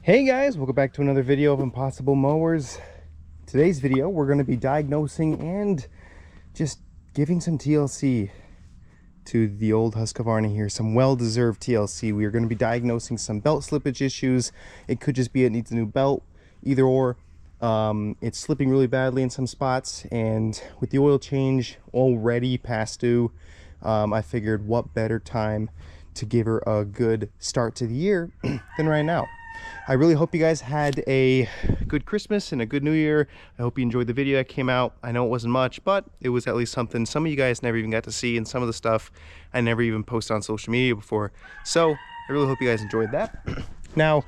Hey guys, welcome back to another video of Impossible Mowers. Today's video, we're going to be diagnosing and just giving some TLC to the old Husqvarna here, some well-deserved TLC. We are going to be diagnosing some belt slippage issues. It could just be it needs a new belt, either or. It's slipping really badly in some spots, and with the oil change already past due, I figured what better time to give her a good start to the year than right now. I really hope you guys had a good Christmas and a good New Year. I hope you enjoyed the video that came out. I know it wasn't much, but it was at least something some of you guys never even got to see, and some of the stuff I never even posted on social media before. So I really hope you guys enjoyed that. Now,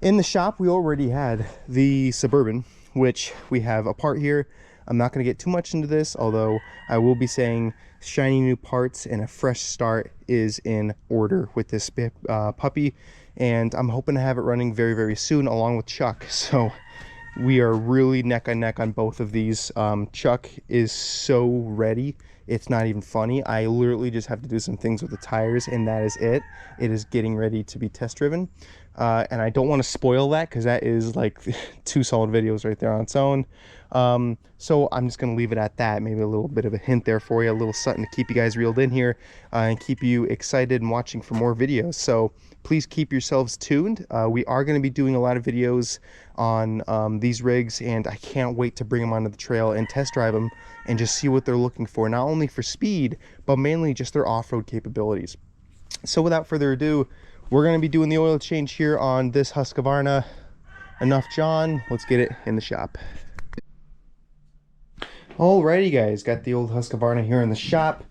in the shop, we already had the Suburban, which we have a part here. I'm not going to get too much into this, although I will be saying shiny new parts and a fresh start is in order with this puppy, and I'm hoping to have it running very, very soon along with Chuck. So we are really neck and neck on both of these. Chuck is so ready, it's not even funny. I literally just have to do some things with the tires, and that is it. It is getting ready to be test driven, and I don't want to spoil that because that is like 2 solid videos right there on its own. So I'm just going to leave it at that. Maybe a little bit of a hint there for you, a little something to keep you guys reeled in here, and keep you excited and watching for more videos. So please keep yourselves tuned. We are going to be doing a lot of videos on these rigs, and I can't wait to bring them onto the trail and test drive them and just see what they're looking for, not only for speed, but mainly just their off-road capabilities. So without further ado, we're going to be doing the oil change here on this Husqvarna. Enough John, let's get it in the shop. Alrighty guys, got the old Husqvarna here in the shop.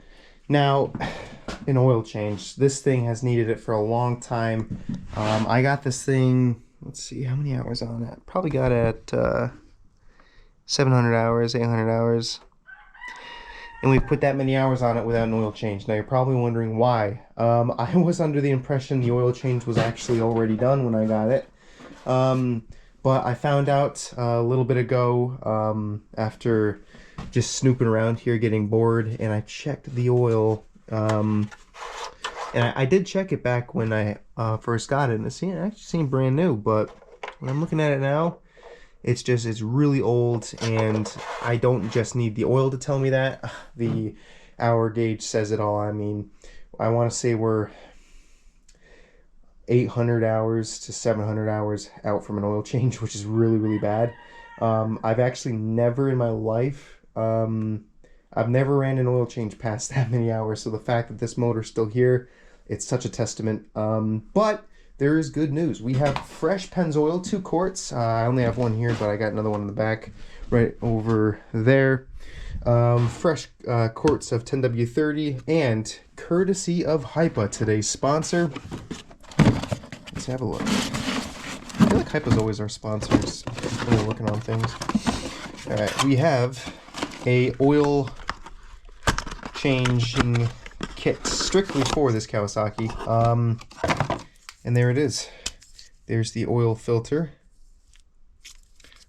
Now, an oil change. This thing has needed it for a long time. I got this thing, let's see, how many hours on it? Probably got it at 700 hours, 800 hours. And we put that many hours on it without an oil change. Now you're probably wondering why. I was under the impression the oil change was actually already done when I got it. But I found out a little bit ago, after just snooping around here getting bored, and I checked the oil, and I did check it back when I first got it, and it actually seemed brand new. But when I'm looking at it now, it's really old, and I don't just need the oil to tell me that. The hour gauge says it all. I mean, I want to say we're 800 hours to 700 hours out from an oil change, which is really, really bad. I've actually never in my life, I've never ran an oil change past that many hours. So the fact that this motor's still here, it's such a testament. But there is good news. We have fresh Pennzoil, 2 quarts. I only have one here, but I got another one in the back right over there. Fresh quarts of 10W30, and courtesy of Hypa, today's sponsor. Let's have a look. I feel like Hypa's always our sponsors when we're working on things. Alright, we have a oil changing kit strictly for this Kawasaki. And there it is. There's the oil filter.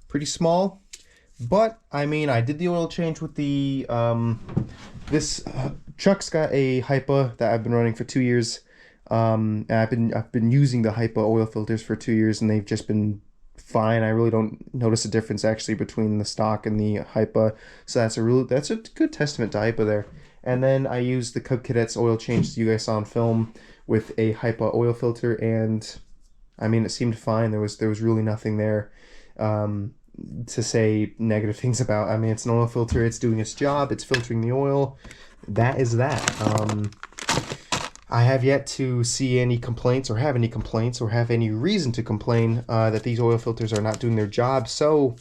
Pretty small, but I mean, I did the oil change with the Chuck's got a Hypa that I've been running for 2 years. And I've been using the Hypa oil filters for 2 years, and they've just been fine. I really don't notice a difference actually between the stock and the Hypa, so that's a good testament to Hypa there. And then I used the Cub Cadets oil change that you guys saw on film with a Hypa oil filter, and I mean, it seemed fine. There was really nothing there to say negative things about. I mean, it's an oil filter, it's doing its job, it's filtering the oil. That is that. I have yet to see any complaints or have any reason to complain that these oil filters are not doing their job. So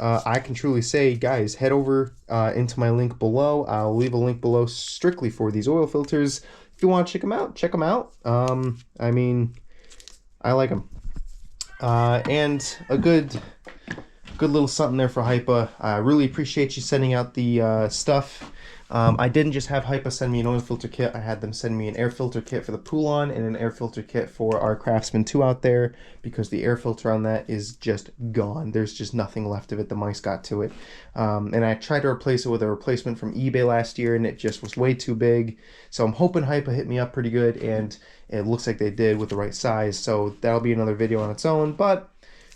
I can truly say, guys, head over into my link below. I'll leave a link below strictly for these oil filters. If you want to check them out, I mean, I like them. And a good little something there for Hypa. I really appreciate you sending out the stuff. I didn't just have Hypa send me an oil filter kit. I had them send me an air filter kit for the Poulon and an air filter kit for our Craftsman 2 out there, because the air filter on that is just gone. There's just nothing left of it. The mice got to it. And I tried to replace it with a replacement from eBay last year, and it just was way too big. So I'm hoping Hypa hit me up pretty good, and it looks like they did with the right size. So that'll be another video on its own. But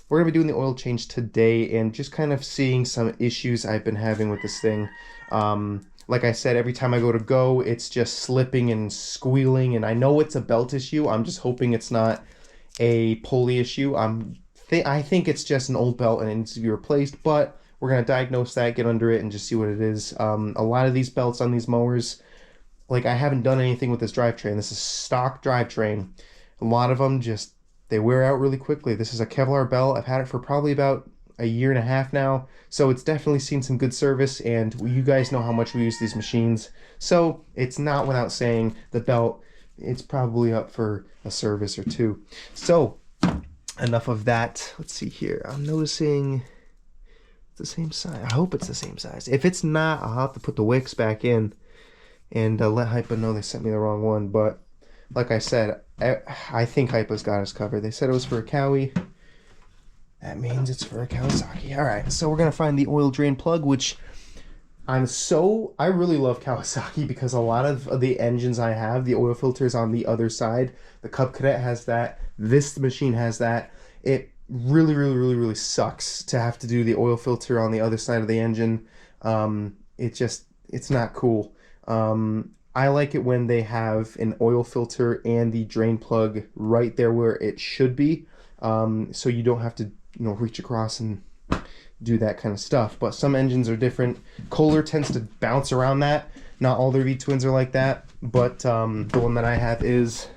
we're going to be doing the oil change today and just kind of seeing some issues I've been having with this thing. Like I said, every time I go, it's just slipping and squealing, and I know it's a belt issue. I'm just hoping it's not a pulley issue. I think it's just an old belt and it needs to be replaced, but we're going to diagnose that, get under it, and just see what it is. A lot of these belts on these mowers, like, I haven't done anything with this drivetrain. This is stock drivetrain. A lot of them just, they wear out really quickly. This is a Kevlar belt. I've had it for probably about a year and a half now, so it's definitely seen some good service, and you guys know how much we use these machines, so it's not without saying the belt, it's probably up for a service or two. So enough of that. Let's see here. I'm noticing it's the same size. I hope it's the same size. If it's not, I'll have to put the wicks back in and let Hypa know they sent me the wrong one. But like I said, I think Hypa's got us covered. They said it was for a Cowie. That means it's for a Kawasaki. All right, so we're gonna find the oil drain plug, which I really love Kawasaki, because a lot of the engines I have, the oil filter is on the other side. The Cub Cadet has that. This machine has that. It really sucks to have to do the oil filter on the other side of the engine. It's not cool. I like it when they have an oil filter and the drain plug right there where it should be, so you don't have to reach across and do that kind of stuff. But some engines are different. Kohler tends to bounce around that. Not all their V-twins are like that, but the one that I have is,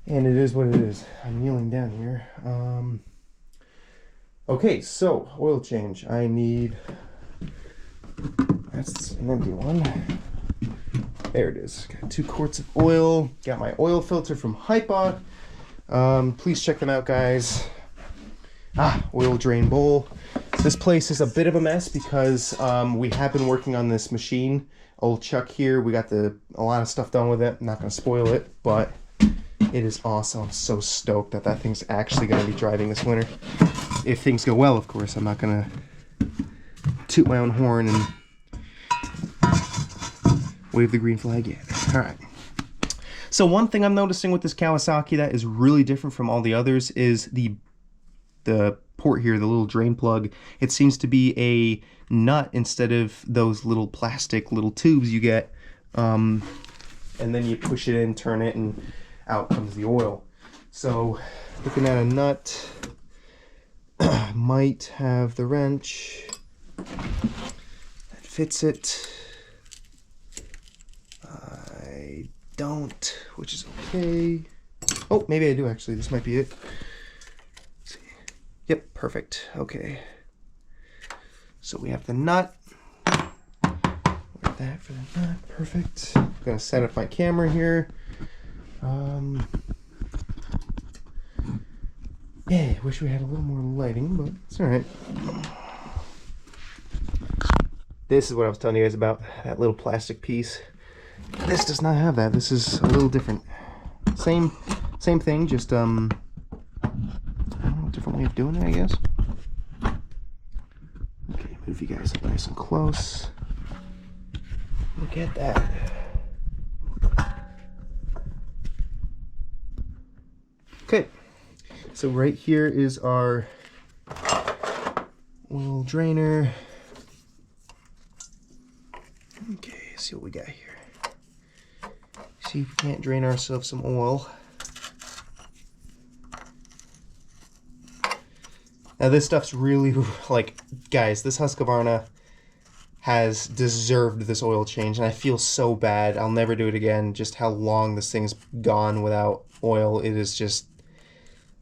and it is what it is. I'm kneeling down here. Okay, so oil change. I need, that's an empty one. There it is. Got 2 quarts of oil. Got my oil filter from Hypa. Please check them out, guys. Oil drain bowl. This place is a bit of a mess because we have been working on this machine. Old Chuck here, we got a lot of stuff done with it. I'm not going to spoil it, but it is awesome. I'm so stoked that that thing's actually going to be driving this winter. If things go well, of course. I'm not going to toot my own horn and wave the green flag yet. All right. So one thing I'm noticing with this Kawasaki that is really different from all the others is the port here, the little drain plug. It seems to be a nut instead of those little plastic little tubes you get, and then you push it in, turn it, and out comes the oil. So looking at a nut, might have the wrench that fits it. I don't, which is okay. Oh, maybe I do actually. This might be it. Yep, perfect. Okay. So we have the nut. That for the nut. Perfect. I'm gonna set up my camera here. Yeah, wish we had a little more lighting, but it's alright. This is what I was telling you guys about, that little plastic piece. This does not have that. This is a little different. Same thing, just different way of doing it, I guess. Okay, move you guys up nice and close. Look at that. Okay, so right here is our oil drainer. Okay, see what we got here. See if we can't drain ourselves some oil. Now this stuff's really, like, guys, this Husqvarna has deserved this oil change, and I feel so bad. I'll never do it again. Just how long this thing's gone without oil, it is just,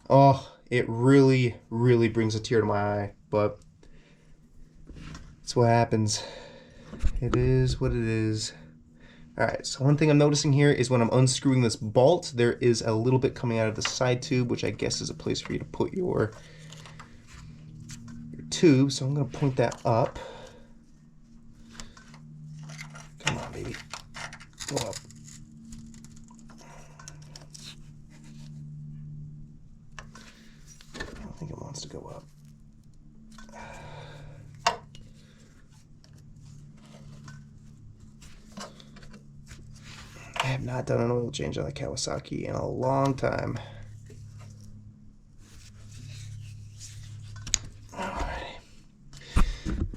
oh, it really brings a tear to my eye, but it's what happens. It is what it is. Alright, so one thing I'm noticing here is when I'm unscrewing this bolt, there is a little bit coming out of the side tube, which I guess is a place for you to put your tube, so I'm going to point that up. baby. Go up. I don't think it wants to go up. I have not done an oil change on the Kawasaki in a long time.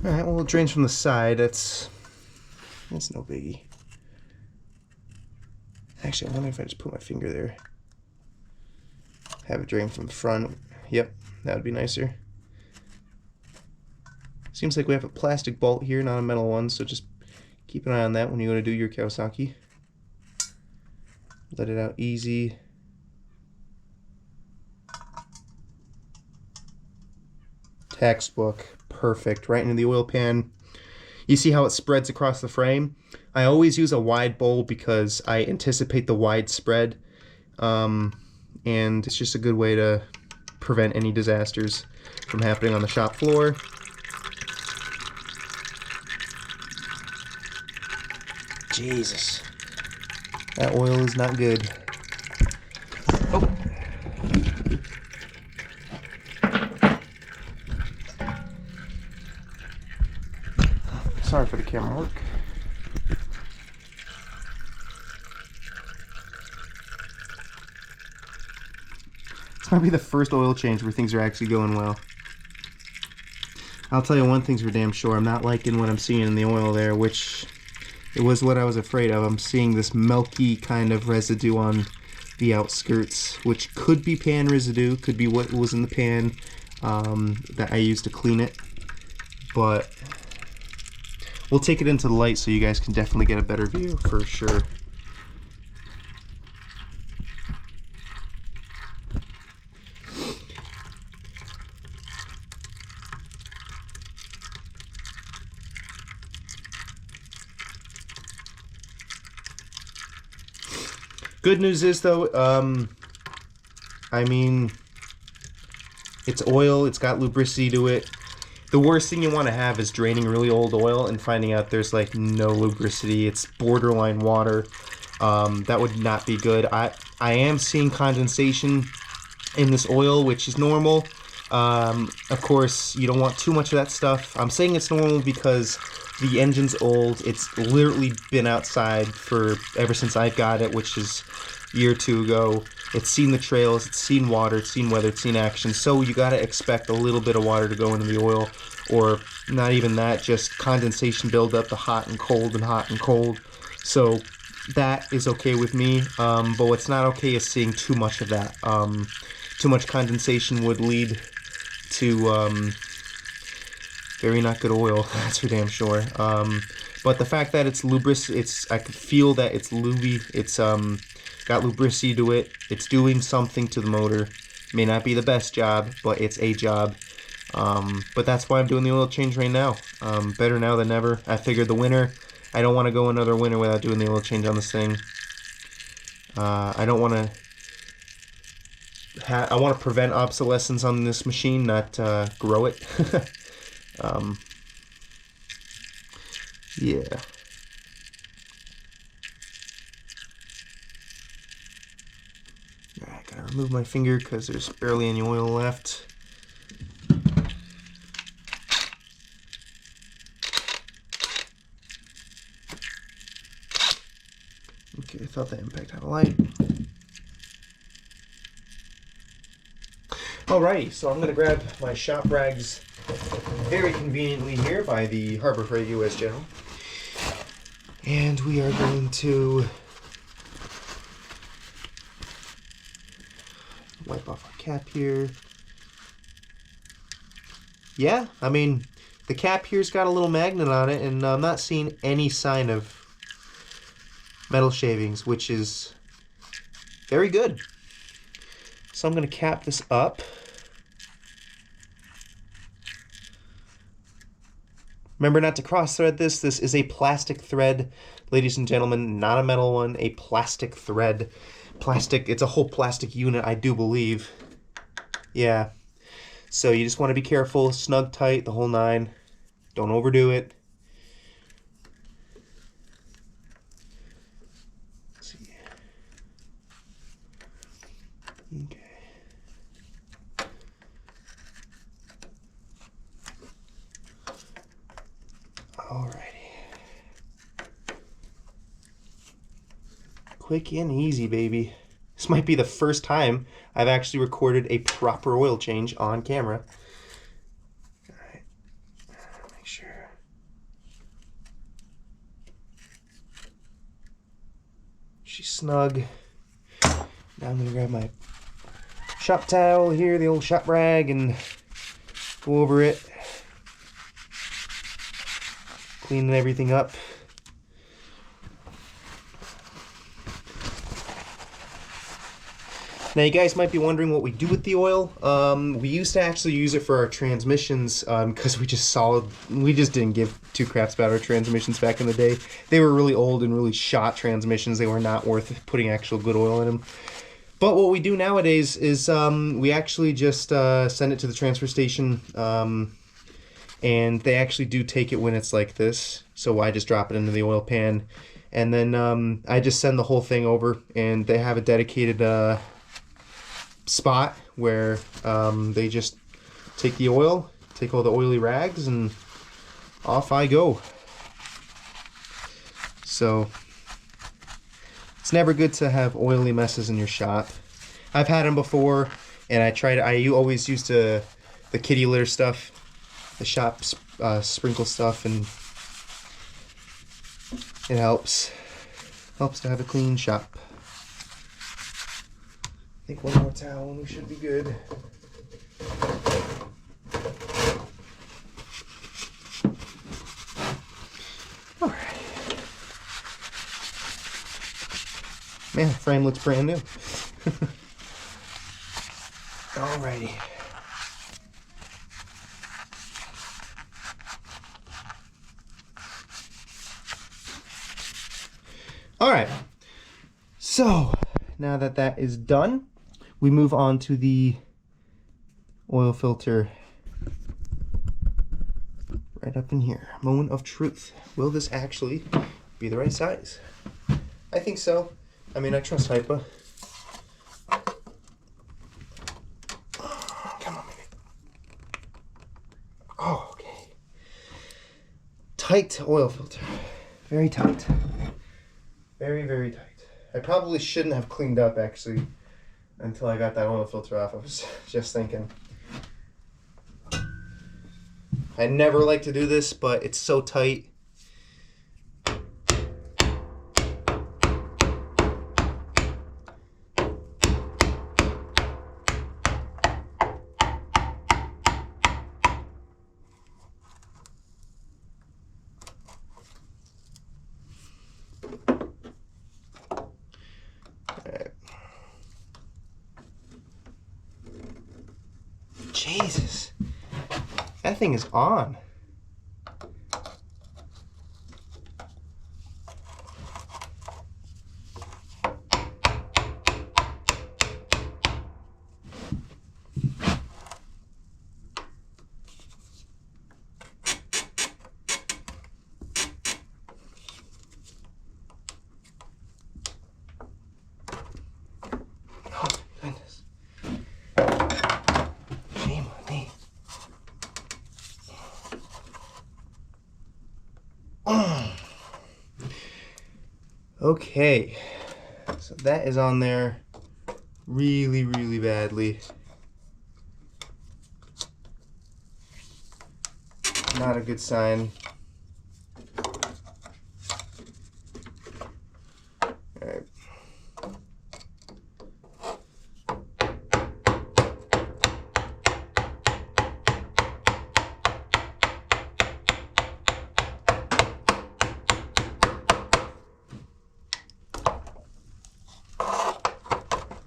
Alright, well, it drains from the side. That's no biggie. Actually, I wonder if I just put my finger there. Have it drain from the front. Yep, that would be nicer. Seems like we have a plastic bolt here, not a metal one, so just keep an eye on that when you go to do your Kawasaki. Let it out easy. Textbook. Perfect. Right into the oil pan. You see how it spreads across the frame? I always use a wide bowl because I anticipate the wide spread. And it's just a good way to prevent any disasters from happening on the shop floor. Jesus. That oil is not good. Oh. Sorry for the camera work. This might be the first oil change where things are actually going well. I'll tell you one thing's for damn sure. I'm not liking what I'm seeing in the oil there, which it was what I was afraid of. I'm seeing this milky kind of residue on the outskirts, which could be pan residue, could be what was in the pan that I used to clean it. But we'll take it into the light so you guys can definitely get a better view for sure. Good news is though, I mean, it's oil, it's got lubricity to it. The worst thing you want to have is draining really old oil and finding out there's like no lubricity. It's borderline water. That would not be good. I am seeing condensation in this oil, which is normal. Of course, you don't want too much of that stuff. I'm saying it's normal because the engine's old. It's literally been outside for ever since I got it, which is a year or two ago. It's seen the trails, it's seen water, it's seen weather, it's seen action. So you gotta expect a little bit of water to go into the oil, or not even that, just condensation buildup, the hot and cold and hot and cold. So that is okay with me. But what's not okay is seeing too much of that. Too much condensation would lead to very not good oil, that's for damn sure. But the fact that it's lubricity, I can feel that it's luby, it's got lubricity to it, it's doing something to the motor. May not be the best job, but it's a job. But that's why I'm doing the oil change right now. Better now than never. I figured the winter, I don't want to go another winter without doing the oil change on this thing. I don't want to I want to prevent obsolescence on this machine, not grow it. Yeah. Alright, gotta remove my finger because there's barely any oil left. Okay, I thought that impact had a light. Alrighty, so I'm gonna grab my shop rags very conveniently here by the Harbor Freight U.S. General. And we are going to wipe off our cap here. Yeah, I mean, the cap here's got a little magnet on it, and I'm not seeing any sign of metal shavings, which is very good. So I'm going to cap this up. Remember not to cross thread this. This is a plastic thread, ladies and gentlemen, not a metal one, a plastic thread. Plastic, it's a whole plastic unit, I do believe. Yeah. So you just want to be careful, snug tight, the whole nine. Don't overdo it. Quick and easy, baby. This might be the first time I've actually recorded a proper oil change on camera. All right, make sure. She's snug. Now I'm gonna grab my shop towel here, the old shop rag, and go over it, cleaning everything up. Now you guys might be wondering what we do with the oil. We used to actually use it for our transmissions because we just didn't give two craps about our transmissions back in the day. They were really old and really shot transmissions. They were not worth putting actual good oil in them. But what we do nowadays is we actually just send it to the transfer station, and they actually do take it when it's like this. So I just drop it into the oil pan, and then I just send the whole thing over, and they have a dedicated spot where they just take the oil, take all the oily rags, and off I go. So it's never good to have oily messes in your shop. I've had them before, and I always use the kitty litter stuff, the shop sprinkle stuff, and it helps to have a clean shop. I think one more towel and we should be good. All right. Man, the frame looks brand new. Alrighty. Alright. So, now that that is done, we move on to the oil filter right up in here. Moment of truth. Will this actually be the right size? I think so. I mean, I trust Hypa. Come on, baby. Oh, okay. Tight oil filter. Very tight. Very, very tight. I probably shouldn't have cleaned up, actually, until I got that oil filter off. I was just thinking. I never like to do this, but it's so tight. Jesus, that thing is on. Okay, so that is on there really, really badly. Not a good sign. All right.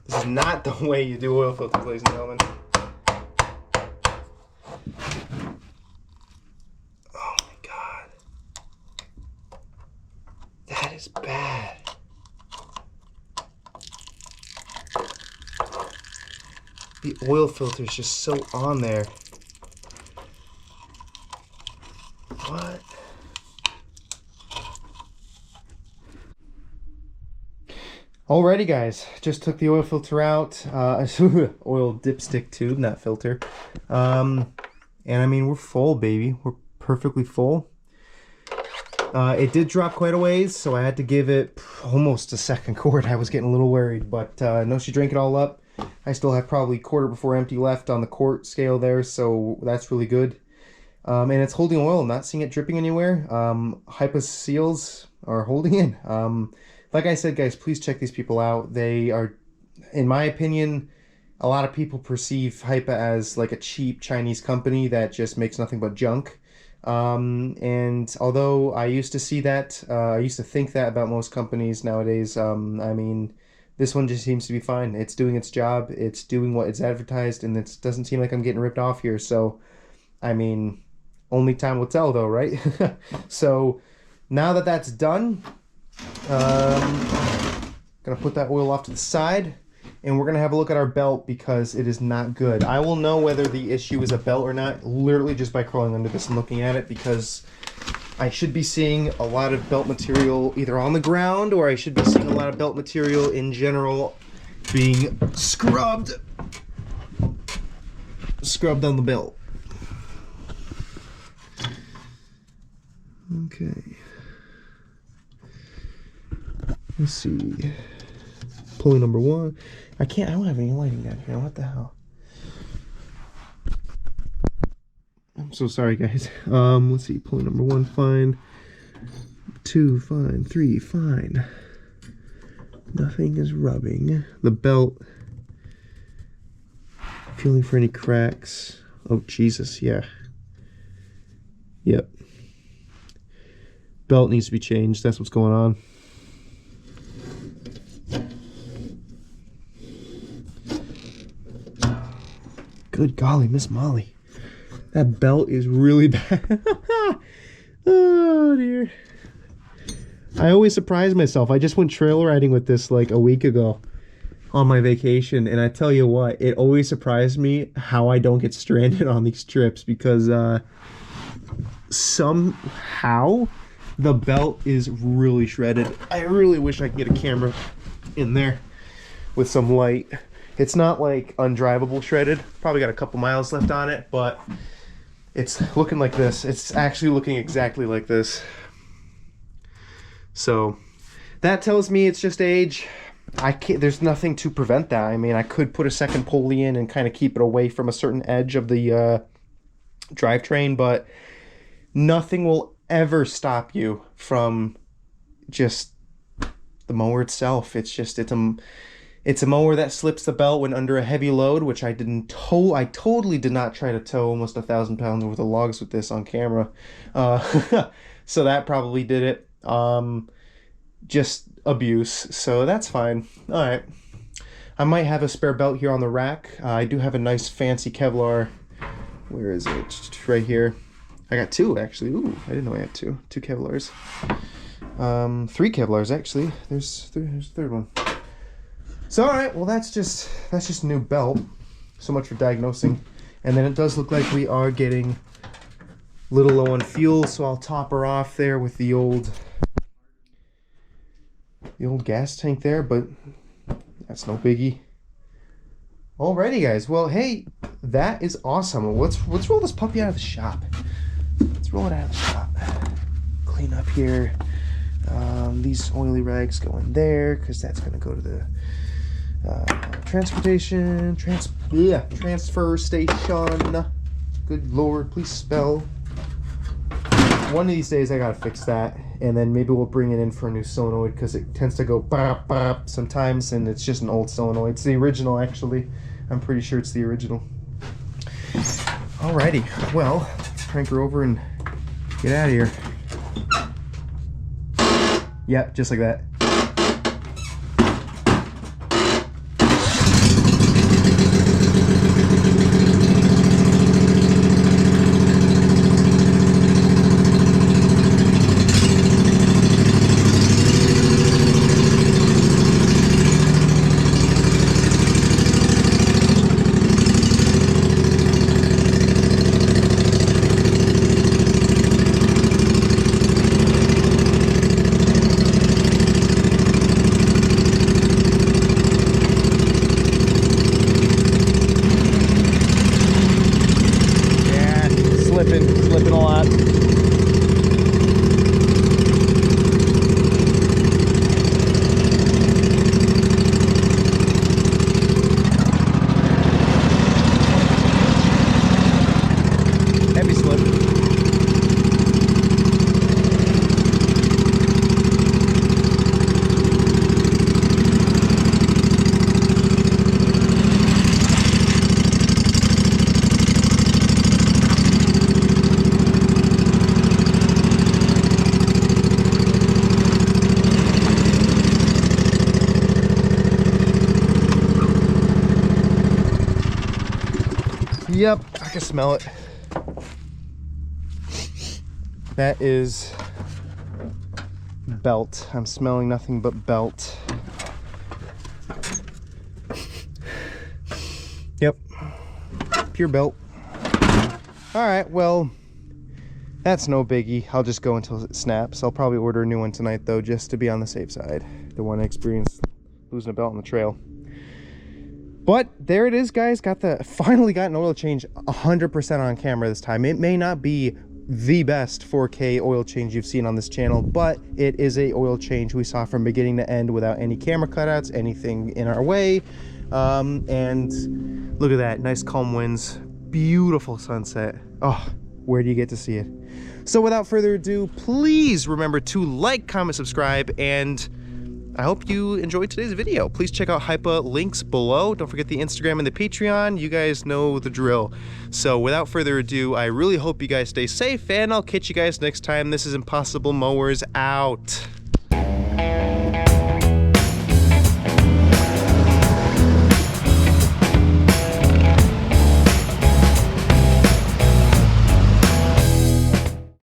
This is not the way you do oil filters, ladies and gentlemen. Oh my God. That is bad. The oil filter is just so on there. What? Alrighty guys, just took the oil filter out, oil dipstick tube, not filter, and I mean we're full, baby, we're perfectly full. It did drop quite a ways, so I had to give it almost a second quart. I was getting a little worried, but no, she drank it all up. I still have probably quarter before empty left on the quart scale there, so that's really good. And it's holding oil. I'm not seeing it dripping anywhere. Hypa seals are holding in. Like I said, guys, please check these people out. They are, in my opinion, a lot of people perceive Hypa as like a cheap Chinese company that just makes nothing but junk. And although I used to see that, I used to think that about most companies nowadays, I mean, this one just seems to be fine. It's doing its job. It's doing what it's advertised, and it doesn't seem like I'm getting ripped off here. So, I mean, only time will tell though, right? So now that that's done, gonna put that oil off to the side, and we're gonna have a look at our belt because it is not good. I will know whether the issue is a belt or not literally just by crawling under this and looking at it, because I should be seeing a lot of belt material either on the ground, or I should be seeing a lot of belt material in general being scrubbed on the belt. Okay. Let's see. Pulley number 1. I don't have any lighting down here. What the hell? I'm so sorry, guys. Let's see. Pulley number 1, fine. 2, fine. 3, fine. Nothing is rubbing. The belt. Feeling for any cracks. Oh, Jesus, yeah. Yep. Belt needs to be changed. That's what's going on. Good golly, Miss Molly. That belt is really bad. Oh, dear. I always surprise myself. I just went trail riding with this like a week ago on my vacation, and I tell you what, it always surprised me how I don't get stranded on these trips, because somehow the belt is really shredded. I really wish I could get a camera in there with some light. It's not like undrivable shredded. Probably got a couple miles left on it, but it's looking like this. It's actually looking exactly like this. So that tells me it's just age. There's nothing to prevent that. I mean, I could put a second pulley in and kind of keep it away from a certain edge of the drivetrain, but nothing will ever stop you from just the mower itself. It's a mower that slips the belt when under a heavy load, which I totally did not try to tow almost 1,000 pounds worth of logs with this on camera. So that probably did it. Just abuse. So that's fine. All right. I might have a spare belt here on the rack. I do have a nice fancy Kevlar. Where is it? It's right here. I got 2 actually. Ooh, I didn't know I had 2. 2 Kevlars. 3 Kevlars actually. There's a third one. So all right, well that's just a new belt. So much for diagnosing. And then it does look like we are getting a little low on fuel, so I'll top her off there with the old gas tank there, but that's no biggie. Alrighty, guys. Well, hey, that is awesome. Let's roll this puppy out of the shop. Let's roll it out of the shop. Clean up here. These oily rags go in there because that's going to go to the transfer station. Good Lord, please spell. One of these days I gotta fix that, and then maybe we'll bring it in for a new solenoid, because it tends to go bop bop sometimes, and it's just an old solenoid. It's the original, actually. I'm pretty sure it's the original. Alrighty, well, let's crank her over and get out of here. Yep, just like that. Yep, I can smell it. That is belt. I'm smelling nothing but belt. Yep, pure belt. All right, well, that's no biggie. I'll just go until it snaps. I'll probably order a new one tonight though, just to be on the safe side. Don't want to experience losing a belt on the trail. But there it is, guys. Finally got an oil change 100% on camera this time. It may not be the best 4K oil change you've seen on this channel, but it is a oil change we saw from beginning to end without any camera cutouts, anything in our way. And look at that, nice calm winds, beautiful sunset. Oh, where do you get to see it? So without further ado, please remember to like, comment, subscribe, and I hope you enjoyed today's video. Please check out Hypa, links below. Don't forget the Instagram and the Patreon. You guys know the drill. So without further ado, I really hope you guys stay safe, and I'll catch you guys next time. This is Impossible Mowers out.